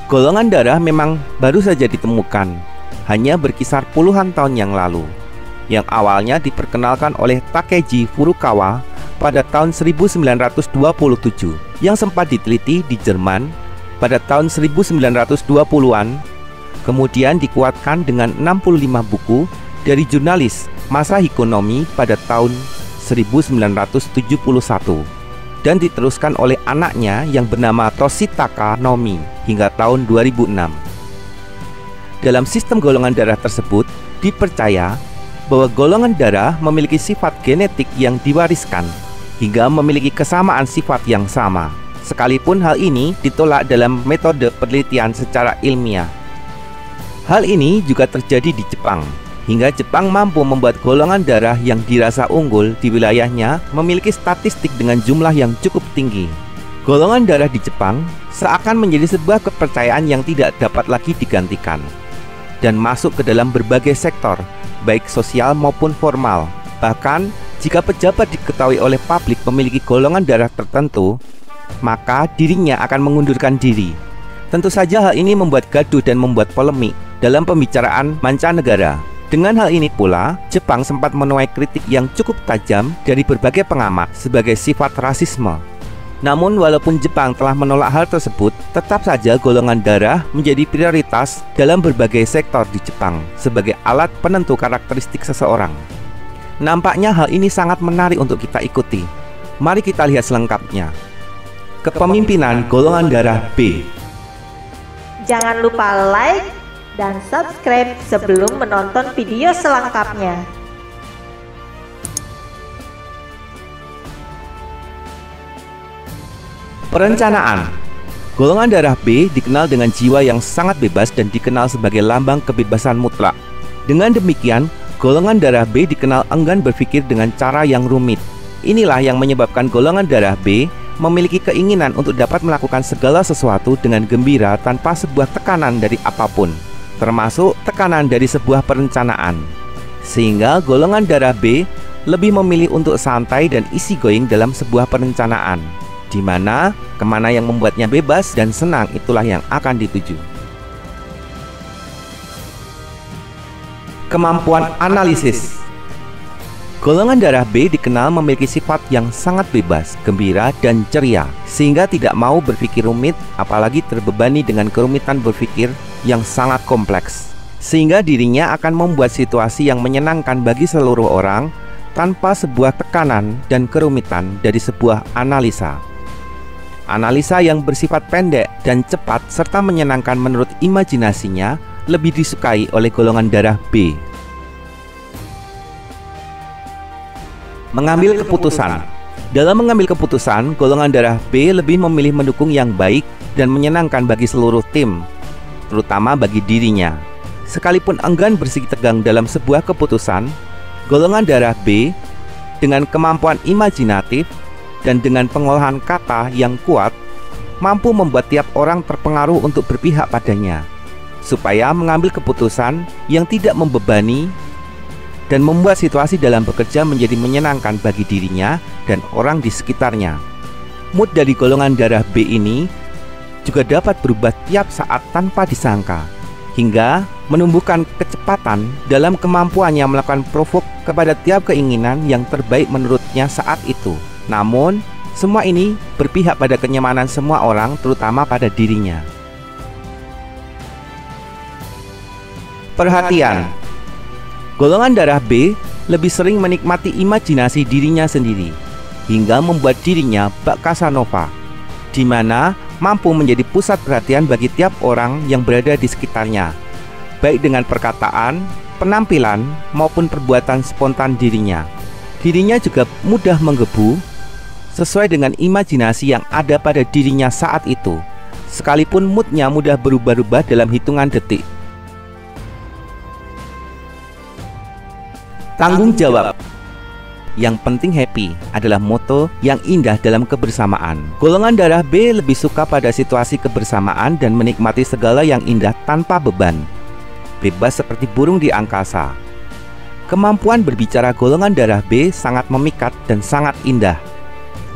Golongan darah memang baru saja ditemukan, hanya berkisar puluhan tahun yang lalu, yang awalnya diperkenalkan oleh Takeji Furukawa pada tahun 1927, yang sempat diteliti di Jerman pada tahun 1920-an, kemudian dikuatkan dengan 65 buku dari jurnalis Masahikonomi pada tahun 1971, dan diteruskan oleh anaknya yang bernama Toshitaka Nomi hingga tahun 2006. Dalam sistem golongan darah tersebut, dipercaya bahwa golongan darah memiliki sifat genetik yang diwariskan hingga memiliki kesamaan sifat yang sama, sekalipun hal ini ditolak dalam metode penelitian secara ilmiah. Hal ini juga terjadi di Jepang, hingga Jepang mampu membuat golongan darah yang dirasa unggul di wilayahnya memiliki statistik dengan jumlah yang cukup tinggi. Golongan darah di Jepang seakan menjadi sebuah kepercayaan yang tidak dapat lagi digantikan, dan masuk ke dalam berbagai sektor, baik sosial maupun formal. Bahkan, jika pejabat diketahui oleh publik memiliki golongan darah tertentu, maka dirinya akan mengundurkan diri. Tentu saja hal ini membuat gaduh dan membuat polemik dalam pembicaraan mancanegara. Dengan hal ini pula, Jepang sempat menuai kritik yang cukup tajam dari berbagai pengamat sebagai sifat rasisme. Namun walaupun Jepang telah menolak hal tersebut, tetap saja golongan darah menjadi prioritas dalam berbagai sektor di Jepang sebagai alat penentu karakteristik seseorang. Nampaknya hal ini sangat menarik untuk kita ikuti. Mari kita lihat selengkapnya. Kepemimpinan golongan darah B. Jangan lupa like dan subscribe sebelum menonton video selengkapnya. Perencanaan. Golongan darah B dikenal dengan jiwa yang sangat bebas dan dikenal sebagai lambang kebebasan mutlak. Dengan demikian, golongan darah B dikenal enggan berpikir dengan cara yang rumit. Inilah yang menyebabkan golongan darah B memiliki keinginan untuk dapat melakukan segala sesuatu dengan gembira tanpa sebuah tekanan dari apapun, termasuk tekanan dari sebuah perencanaan. Sehingga golongan darah B lebih memilih untuk santai dan easy going dalam sebuah perencanaan, di mana kemana yang membuatnya bebas dan senang itulah yang akan dituju. Kemampuan analisis. Golongan darah B dikenal memiliki sifat yang sangat bebas, gembira, dan ceria, sehingga tidak mau berpikir rumit, apalagi terbebani dengan kerumitan berpikir yang sangat kompleks, sehingga dirinya akan membuat situasi yang menyenangkan bagi seluruh orang tanpa sebuah tekanan dan kerumitan dari sebuah analisa. Analisa yang bersifat pendek dan cepat serta menyenangkan menurut imajinasinya lebih disukai oleh golongan darah B. Mengambil keputusan. Dalam mengambil keputusan, golongan darah B lebih memilih mendukung yang baik dan menyenangkan bagi seluruh tim, terutama bagi dirinya. Sekalipun enggan bersiketegang dalam sebuah keputusan, golongan darah B dengan kemampuan imajinatif dan dengan pengolahan kata yang kuat mampu membuat tiap orang terpengaruh untuk berpihak padanya, supaya mengambil keputusan yang tidak membebani dan membuat situasi dalam bekerja menjadi menyenangkan bagi dirinya dan orang di sekitarnya. Mood dari golongan darah B ini juga dapat berubah tiap saat tanpa disangka, hingga menumbuhkan kecepatan dalam kemampuannya melakukan provok kepada tiap keinginan yang terbaik menurutnya saat itu. Namun, semua ini berpihak pada kenyamanan semua orang, terutama pada dirinya. Perhatian. Golongan darah B lebih sering menikmati imajinasi dirinya sendiri, hingga membuat dirinya bak Casanova, di mana mampu menjadi pusat perhatian bagi tiap orang yang berada di sekitarnya, baik dengan perkataan, penampilan, maupun perbuatan spontan dirinya. Dirinya juga mudah menggebu sesuai dengan imajinasi yang ada pada dirinya saat itu, sekalipun moodnya mudah berubah-ubah dalam hitungan detik. Tanggung jawab. Yang penting happy adalah moto yang indah dalam kebersamaan. Golongan darah B lebih suka pada situasi kebersamaan dan menikmati segala yang indah tanpa beban, bebas seperti burung di angkasa. Kemampuan berbicara golongan darah B sangat memikat dan sangat indah.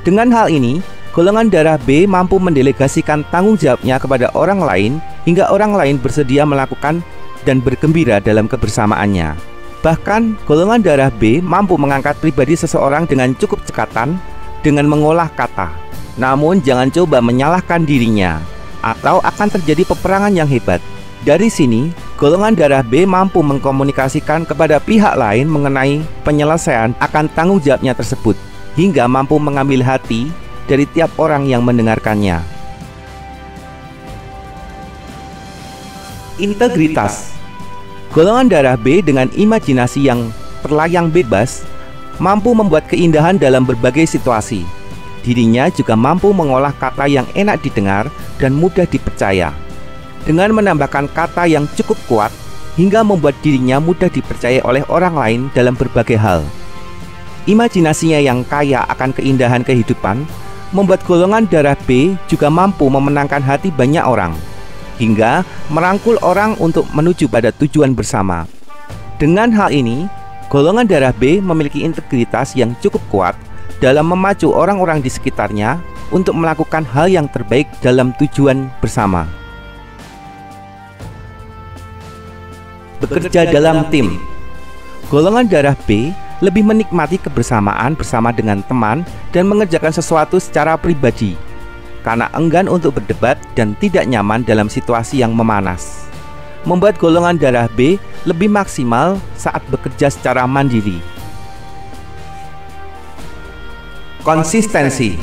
Dengan hal ini, Golongan darah B mampu mendelegasikan tanggung jawabnya kepada orang lain hingga orang lain bersedia melakukan dan bergembira dalam kebersamaannya. Bahkan, golongan darah B mampu mengangkat pribadi seseorang dengan cukup cekatan dengan mengolah kata. Namun, jangan coba menyalahkan dirinya, atau akan terjadi peperangan yang hebat. Dari sini, golongan darah B mampu mengkomunikasikan kepada pihak lain mengenai penyelesaian akan tanggung jawabnya tersebut, hingga mampu mengambil hati dari tiap orang yang mendengarkannya. Integritas. Golongan darah B dengan imajinasi yang terlayang bebas mampu membuat keindahan dalam berbagai situasi. Dirinya juga mampu mengolah kata yang enak didengar dan mudah dipercaya, dengan menambahkan kata yang cukup kuat hingga membuat dirinya mudah dipercaya oleh orang lain dalam berbagai hal. Imajinasinya yang kaya akan keindahan kehidupan membuat golongan darah B juga mampu memenangkan hati banyak orang, hingga merangkul orang untuk menuju pada tujuan bersama. Dengan hal ini, golongan darah B memiliki integritas yang cukup kuat dalam memacu orang-orang di sekitarnya untuk melakukan hal yang terbaik dalam tujuan bersama. Bekerja dalam tim. Golongan darah B lebih menikmati kebersamaan bersama dengan teman dan mengerjakan sesuatu secara pribadi, karena enggan untuk berdebat dan tidak nyaman dalam situasi yang memanas. Membuat golongan darah B lebih maksimal saat bekerja secara mandiri. Konsistensi.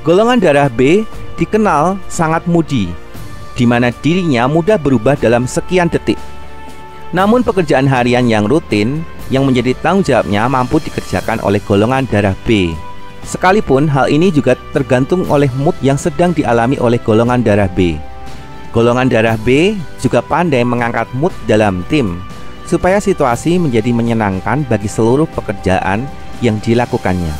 Golongan darah B dikenal sangat moody, di mana dirinya mudah berubah dalam sekian detik. Namun pekerjaan harian yang rutin yang menjadi tanggung jawabnya mampu dikerjakan oleh golongan darah B. Sekalipun hal ini juga tergantung oleh mood yang sedang dialami oleh golongan darah B. Golongan darah B juga pandai mengangkat mood dalam tim, supaya situasi menjadi menyenangkan bagi seluruh pekerjaan yang dilakukannya.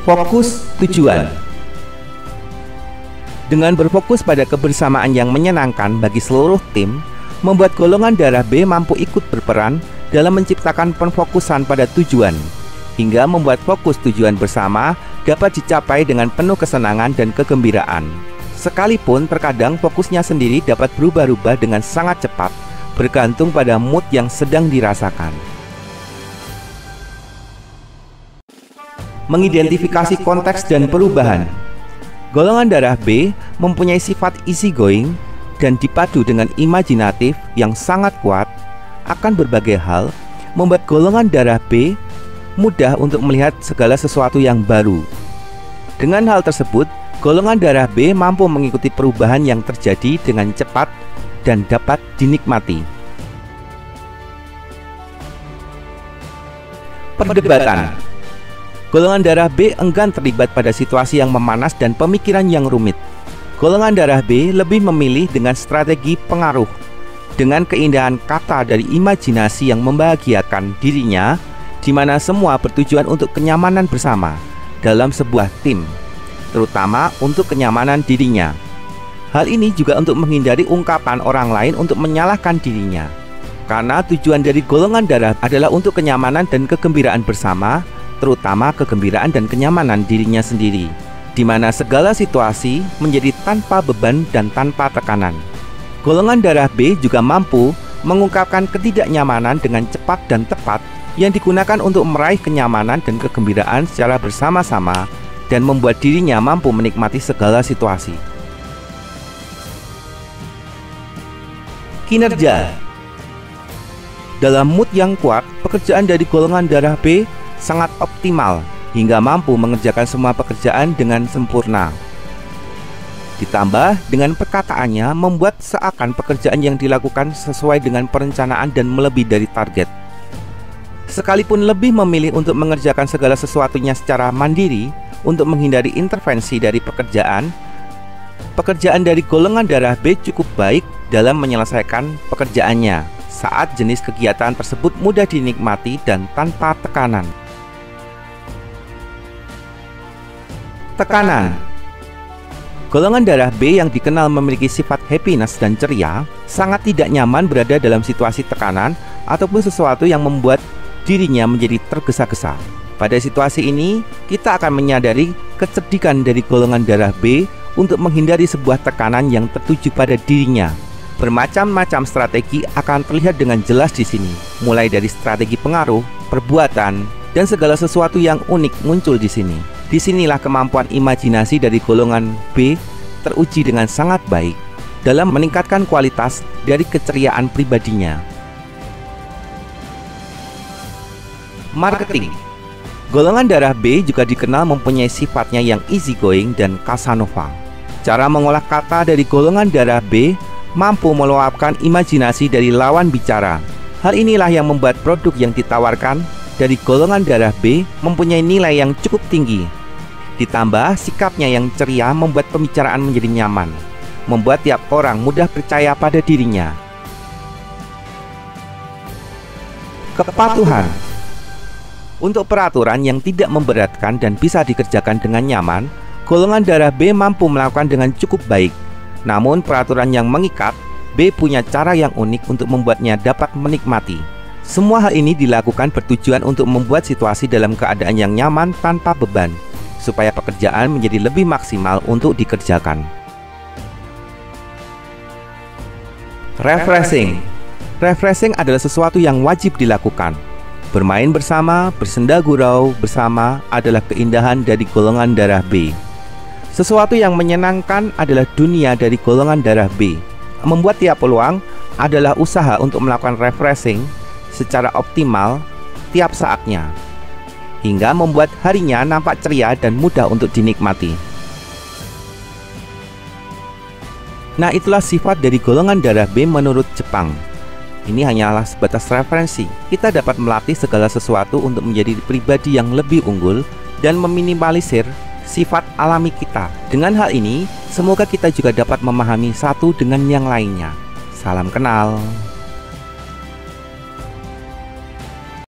Fokus tujuan. Dengan berfokus pada kebersamaan yang menyenangkan bagi seluruh tim, membuat golongan darah B mampu ikut berperan dalam menciptakan penfokusan pada tujuan, hingga membuat fokus tujuan bersama dapat dicapai dengan penuh kesenangan dan kegembiraan. Sekalipun terkadang fokusnya sendiri dapat berubah-ubah dengan sangat cepat, bergantung pada mood yang sedang dirasakan. Mengidentifikasi konteks dan perubahan. Golongan darah B mempunyai sifat easygoing dan dipadu dengan imajinatif yang sangat kuat akan berbagai hal, membuat golongan darah B mudah untuk melihat segala sesuatu yang baru. Dengan hal tersebut, golongan darah B mampu mengikuti perubahan yang terjadi dengan cepat dan dapat dinikmati. Perdebatan. Golongan darah B enggan terlibat pada situasi yang memanas dan pemikiran yang rumit. Golongan darah B lebih memilih dengan strategi pengaruh, dengan keindahan kata dari imajinasi yang membahagiakan dirinya, di mana semua bertujuan untuk kenyamanan bersama dalam sebuah tim, terutama untuk kenyamanan dirinya. Hal ini juga untuk menghindari ungkapan orang lain untuk menyalahkan dirinya, karena tujuan dari golongan darah adalah untuk kenyamanan dan kegembiraan bersama, terutama kegembiraan dan kenyamanan dirinya sendiri, di mana segala situasi menjadi tanpa beban dan tanpa tekanan. Golongan darah B juga mampu mengungkapkan ketidaknyamanan dengan cepat dan tepat yang digunakan untuk meraih kenyamanan dan kegembiraan secara bersama-sama dan membuat dirinya mampu menikmati segala situasi. Kinerja. Dalam mood yang kuat, pekerjaan dari golongan darah B sangat optimal hingga mampu mengerjakan semua pekerjaan dengan sempurna. Ditambah dengan perkataannya membuat seakan pekerjaan yang dilakukan sesuai dengan perencanaan dan melebihi dari target. Sekalipun lebih memilih untuk mengerjakan segala sesuatunya secara mandiri untuk menghindari intervensi dari pekerjaan dari golongan darah B cukup baik dalam menyelesaikan pekerjaannya saat jenis kegiatan tersebut mudah dinikmati dan tanpa tekanan. Tekanan. Golongan darah B yang dikenal memiliki sifat happiness dan ceria sangat tidak nyaman berada dalam situasi tekanan ataupun sesuatu yang membuat dirinya menjadi tergesa-gesa. Pada situasi ini, kita akan menyadari kecerdikan dari golongan darah B untuk menghindari sebuah tekanan yang tertuju pada dirinya. Bermacam-macam strategi akan terlihat dengan jelas di sini, mulai dari strategi pengaruh, perbuatan, dan segala sesuatu yang unik muncul di sini. Disinilah kemampuan imajinasi dari golongan B teruji dengan sangat baik dalam meningkatkan kualitas dari keceriaan pribadinya. Marketing. Golongan darah B juga dikenal mempunyai sifatnya yang easygoing dan Casanova. Cara mengolah kata dari golongan darah B mampu meluapkan imajinasi dari lawan bicara. Hal inilah yang membuat produk yang ditawarkan dari golongan darah B mempunyai nilai yang cukup tinggi. Ditambah sikapnya yang ceria membuat pembicaraan menjadi nyaman, membuat tiap orang mudah percaya pada dirinya. Kepatuhan. Untuk peraturan yang tidak memberatkan dan bisa dikerjakan dengan nyaman, golongan darah B mampu melakukan dengan cukup baik. Namun peraturan yang mengikat, B punya cara yang unik untuk membuatnya dapat menikmati. Semua hal ini dilakukan bertujuan untuk membuat situasi dalam keadaan yang nyaman tanpa beban, supaya pekerjaan menjadi lebih maksimal untuk dikerjakan. Refreshing. Refreshing adalah sesuatu yang wajib dilakukan. Bermain bersama, bersenda gurau bersama adalah keindahan dari golongan darah B. Sesuatu yang menyenangkan adalah dunia dari golongan darah B. Membuat tiap peluang adalah usaha untuk melakukan refreshing secara optimal tiap saatnya, hingga membuat harinya nampak ceria dan mudah untuk dinikmati. Nah, itulah sifat dari golongan darah B menurut Jepang. Ini hanyalah sebatas referensi. Kita dapat melatih segala sesuatu untuk menjadi pribadi yang lebih unggul dan meminimalisir sifat alami kita. Dengan hal ini, semoga kita juga dapat memahami satu dengan yang lainnya. Salam kenal.